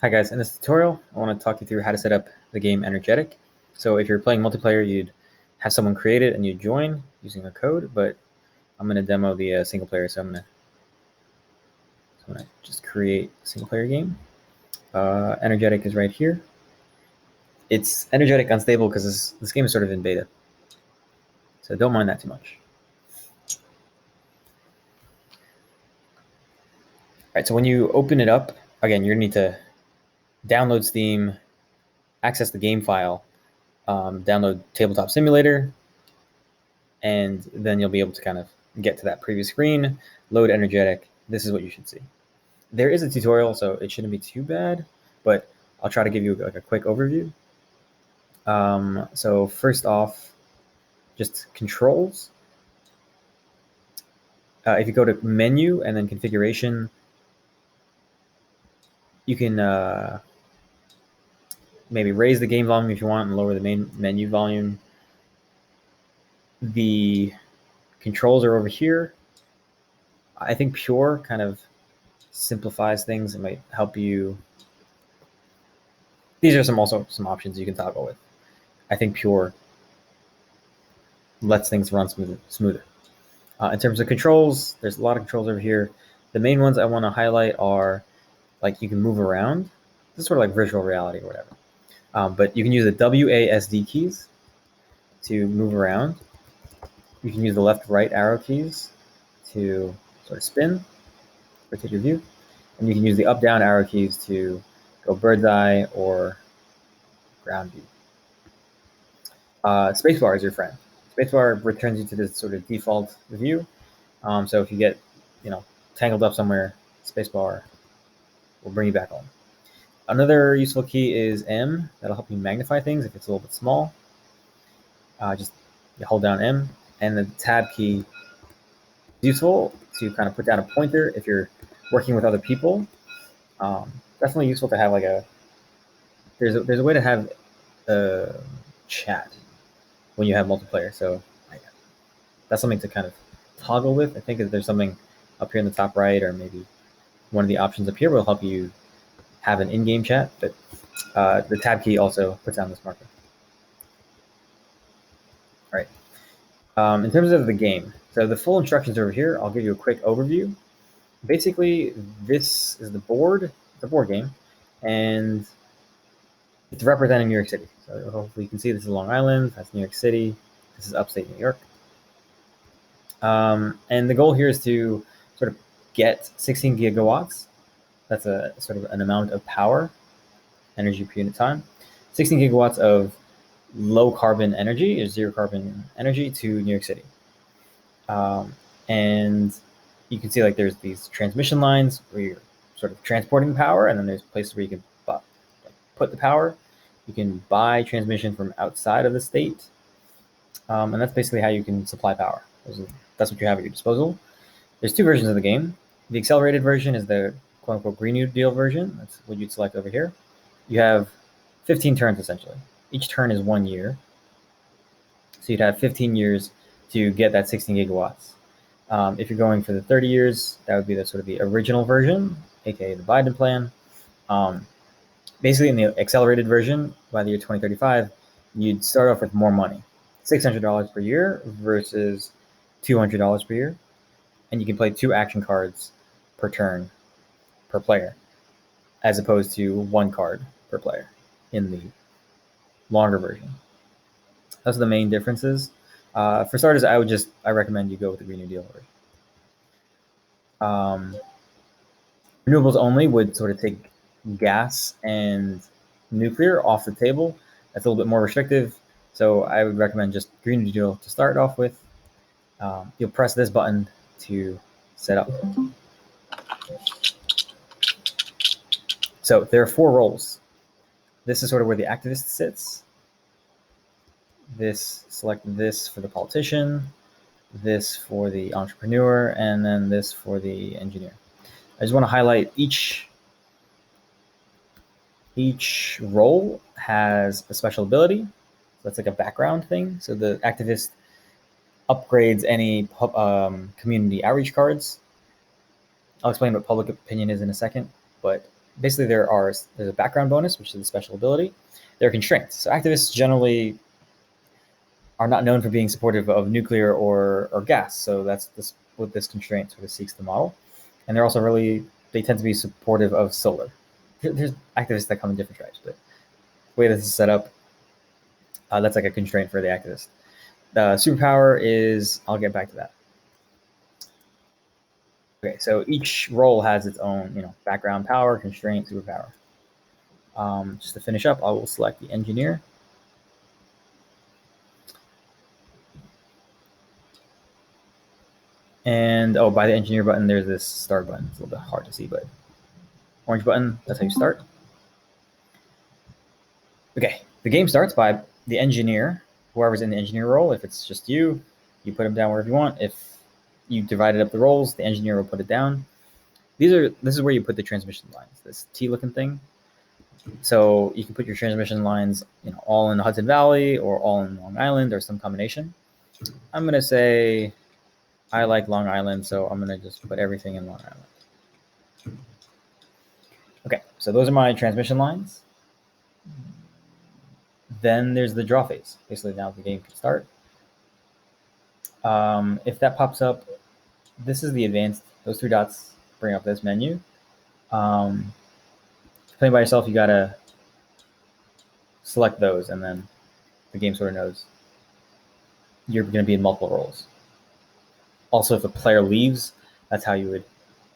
Hi guys, in this tutorial, I want to talk you through how to set up the game Energetic. So if you're playing multiplayer, you'd have someone create it and you join using a code, but I'm going to demo the single player, so I'm going to just create a single player game. Energetic is right here. It's Energetic Unstable because this game is sort of in beta, so don't mind that too much. All right, so when you open it up, again, you're going to need to download Steam, access the game file, download Tabletop Simulator, and then you'll be able to kind of get to that previous screen, load Energetic. This is what you should see. There is a tutorial, so it shouldn't be too bad, but I'll try to give you like a quick overview. So first off, just controls. If you go to menu and then configuration, you can maybe raise the game volume if you want and lower the main menu volume. The controls are over here. I think Pure kind of simplifies things. It might help you. These are also some options you can toggle with. I think Pure lets things run smoother. In terms of controls, there's a lot of controls over here. The main ones I want to highlight are like you can move around. This is sort of like virtual reality or whatever. But you can use the WASD keys to move around. You can use the left-right arrow keys to sort of spin, rotate your view. And you can use the up-down arrow keys to go bird's eye or ground view. Spacebar is your friend. Spacebar returns you to this sort of default view. So if you get, tangled up somewhere, spacebar will bring you back home. Another useful key is M. That'll help you magnify things if it's a little bit small. Just hold down M. And the tab key is useful to kind of put down a pointer if you're working with other people. Definitely useful to have like there's a way to have a chat when you have multiplayer. So that's something to kind of toggle with. I think that there's something up here in the top right, or maybe one of the options up here will help you have an in-game chat, but the tab key also puts down this marker. All right. In terms of the game, so the full instructions over here, I'll give you a quick overview. Basically, this is the board game, and it's representing New York City. So hopefully you can see this is Long Island, that's New York City, this is upstate New York. And the goal here is to sort of get 16 gigawatts. That's a sort of an amount of power, energy per unit time. 16 gigawatts of low carbon energy, or zero carbon energy, to New York City. And you can see like there's these transmission lines where you're sort of transporting power, and then there's places where you can put the power. You can buy transmission from outside of the state. And that's basically how you can supply power. That's what you have at your disposal. There's two versions of the game. The accelerated version is the quote-unquote Green New Deal version. That's what you'd select over here. You have 15 turns, essentially. Each turn is 1 year. So you'd have 15 years to get that 16 gigawatts. If you're going for the 30 years, that would be the sort of the original version, aka the Biden plan. Basically, in the accelerated version, by the year 2035, you'd start off with more money, $600 per year versus $200 per year. And you can play 2 action cards per turn per player, as opposed to 1 card per player in the longer version. Those are the main differences. For starters, I recommend you go with the Green New Deal version. Renewables only would sort of take gas and nuclear off the table. That's a little bit more restrictive. So I would recommend just Green New Deal to start off with. You'll press this button to set up. So there are 4 roles. This is sort of where the activist sits. Select this for the politician, this for the entrepreneur, and then this for the engineer. I just want to highlight each role has a special ability. So that's like a background thing. So the activist upgrades any community outreach cards. I'll explain what public opinion is in a second, but basically there's a background bonus, which is a special ability. There are constraints. So activists generally are not known for being supportive of nuclear or gas. So that's what this constraint sort of seeks to model. And they're also they tend to be supportive of solar. There's activists that come in different tribes, but the way this is set up, that's like a constraint for the activist. The superpower is, I'll get back to that. Okay, so each role has its own, background power, constraint, superpower. Just to finish up, I will select the engineer. And by the engineer button, there's this start button. It's a little bit hard to see, but orange button, that's how you start. Okay, the game starts by the engineer, whoever's in the engineer role. If it's just you, you put them down wherever you want. If you divided up the roles, the engineer will put it down. This is where you put the transmission lines, this T-looking thing. So you can put your transmission lines, all in the Hudson Valley or all in Long Island or some combination. I'm going to say I like Long Island, so I'm going to just put everything in Long Island. Okay, so those are my transmission lines. Then there's the draw phase. Basically, now the game can start. If that pops up, this is the advanced. Those 3 dots bring up this menu. Playing by yourself, you got to select those, and then the game sort of knows you're going to be in multiple roles. Also, if a player leaves, that's how you would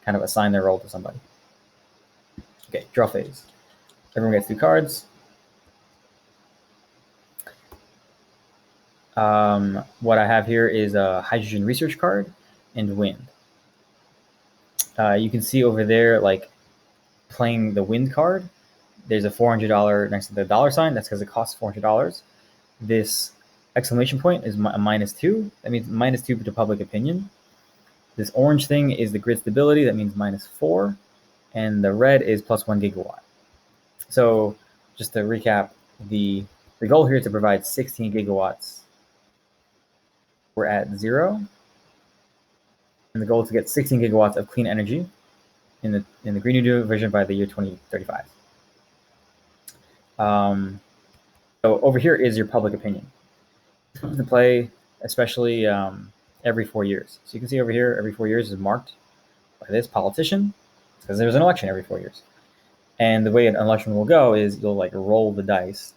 kind of assign their role to somebody. Okay, draw phase. Everyone gets 2 cards. What I have here is a hydrogen research card and wind. You can see over there, like playing the wind card, there's a $400 next to the dollar sign. That's because it costs $400. This exclamation point is a -2. That means -2 to public opinion. This orange thing is the grid stability. That means -4. And the red is +1 gigawatt. So just to recap, the goal here is to provide 16 gigawatts. We're at 0. And the goal is to get 16 gigawatts of clean energy in the Green New Deal vision by the year 2035. So over here is your public opinion. It comes into play, especially every 4 years. So you can see over here, every 4 years is marked by this politician, because there's an election every 4 years. And the way an election will go is you'll like roll the dice.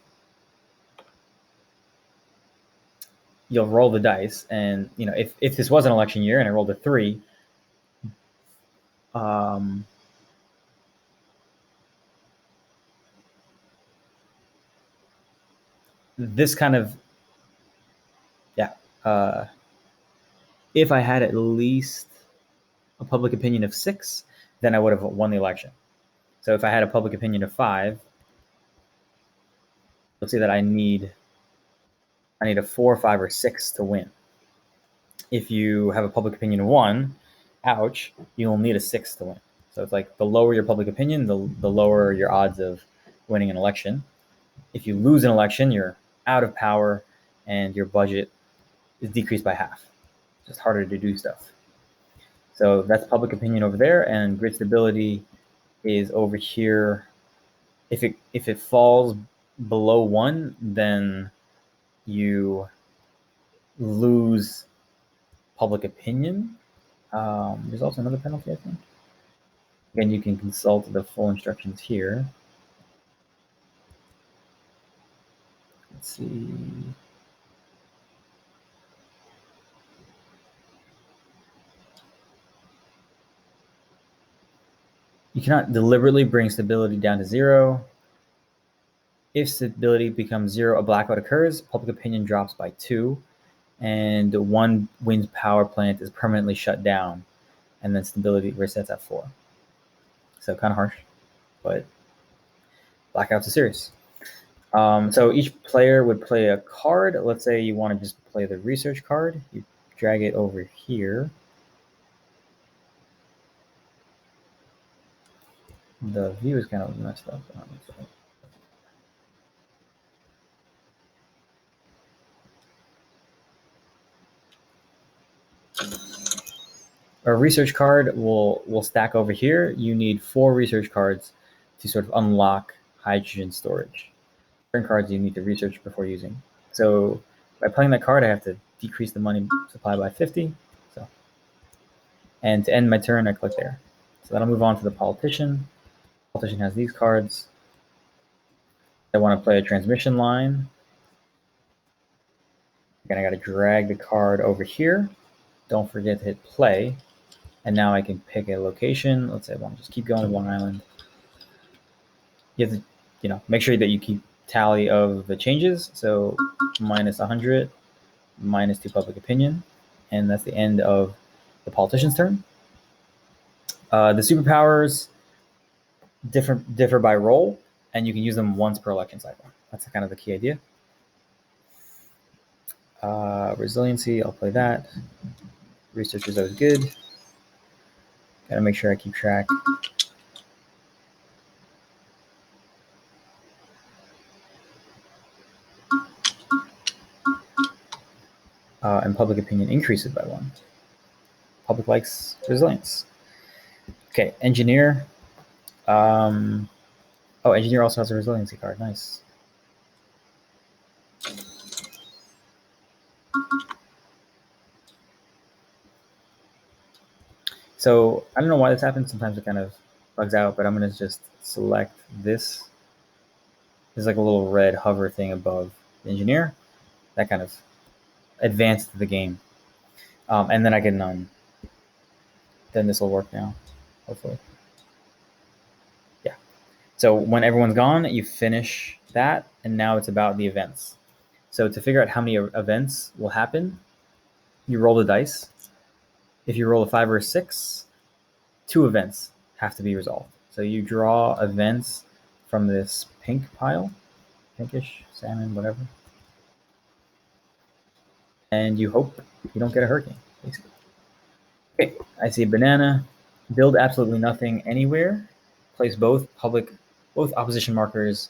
You'll roll the dice, and if this was an election year and I rolled a 3, this kind of, if I had at least a public opinion of 6, then I would have won the election. So if I had a public opinion of 5, you'll see that I need a 4, 5, or 6 to win. If you have a public opinion of 1, ouch, you'll need a 6 to win. So it's like the lower your public opinion, the lower your odds of winning an election. If you lose an election, you're out of power and your budget is decreased by half. It's just harder to do stuff. So that's public opinion over there, and grid stability is over here. If it falls below 1, then you lose public opinion. There's also another penalty, I think. Again, you can consult the full instructions here. Let's see. You cannot deliberately bring stability down to 0. If stability becomes 0, a blackout occurs, public opinion drops by 2, and 1 wind power plant is permanently shut down, and then stability resets at 4. So kind of harsh, but blackouts are serious. So each player would play a card. Let's say you want to just play the research card. You drag it over here. The view is kind of messed up. A research card will stack over here. You need 4 research cards to sort of unlock hydrogen storage. Certain cards you need to research before using. So by playing that card, I have to decrease the money supply by 50. So, and to end my turn, I click there. So that'll move on to the politician. The politician has these cards. I want to play a transmission line. Again, I got to drag the card over here. Don't forget to hit play. And now I can pick a location. Let's say I want to just keep going to Long Island. You have to, make sure that you keep tally of the changes. So minus 100, minus 2 public opinion. And that's the end of the politician's turn. The superpowers differ by role, and you can use them once per election cycle. That's kind of the key idea. Resiliency, I'll play that. Research is always good. Gotta make sure I keep track. And public opinion increases by 1. Public likes resilience. Okay, engineer. Engineer also has a resiliency card. Nice. So I don't know why this happens. Sometimes it kind of bugs out, but I'm going to just select this. There's like a little red hover thing above the engineer. That kind of advanced the game. And then I can, then this will work now, hopefully. Yeah. So when everyone's gone, you finish that, and now it's about the events. So to figure out how many events will happen, you roll the dice. If you roll a 5 or a 6, 2 events have to be resolved. So you draw events from this pink pile, pinkish, salmon, whatever. And you hope you don't get a hurricane, basically. Okay, I see a banana. Build absolutely nothing anywhere. Place both opposition markers.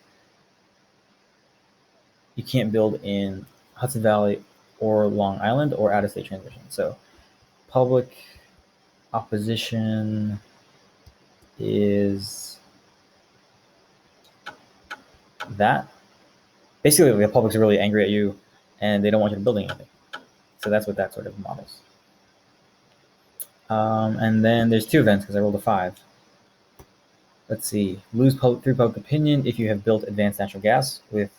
You can't build in Hudson Valley or Long Island or out-of-state transmission. So public opposition is that. Basically, the public's really angry at you, and they don't want you to build anything. So that's what that sort of models. And then there's 2 events because I rolled a 5. Let's see. Lose 3 public opinion if you have built advanced natural gas with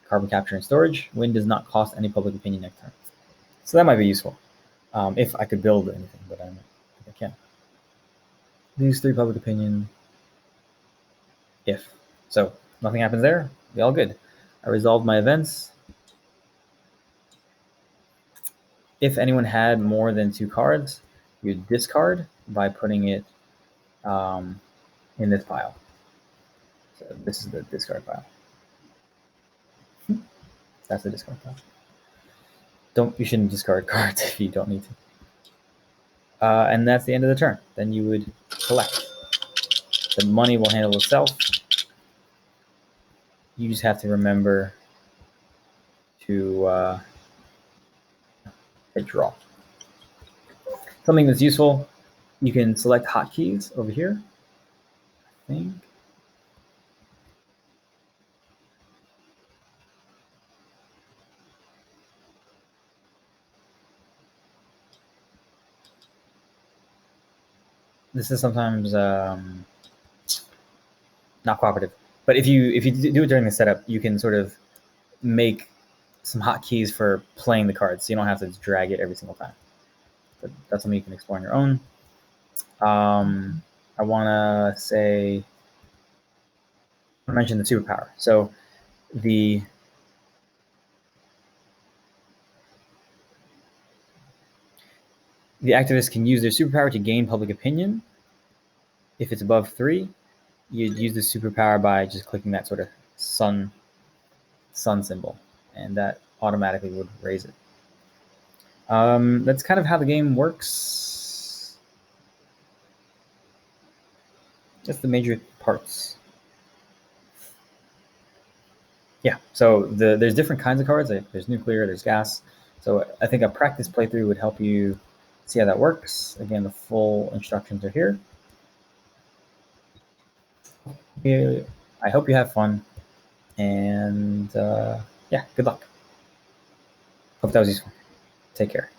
carbon capture and storage. Wind does not cost any public opinion next turn. So that might be useful if I could build anything, but I don't think I can. Lose 3 public opinion if. So nothing happens there. Be all good. I resolved my events. If anyone had more than 2 cards, you discard by putting it in this pile. So this is the discard pile. That's the discard pile. You shouldn't discard cards if you don't need to. And that's the end of the turn. Then you would collect. The money will handle itself. You just have to remember to hit draw. Something that's useful, you can select hotkeys over here. I think. This is sometimes not cooperative, but if you do it during the setup, you can sort of make some hotkeys for playing the cards, so you don't have to drag it every single time. But that's something you can explore on your own. I want to say, I mentioned the superpower. So the activists can use their superpower to gain public opinion. If it's above 3, you'd use the superpower by just clicking that sort of sun symbol, and that automatically would raise it. That's kind of how the game works. Just the major parts. Yeah, so there's different kinds of cards. There's nuclear, there's gas. So I think a practice playthrough would help you see how that works. Again, the full instructions are here. I hope you have fun, and yeah, good luck. Hope that was useful. Take care.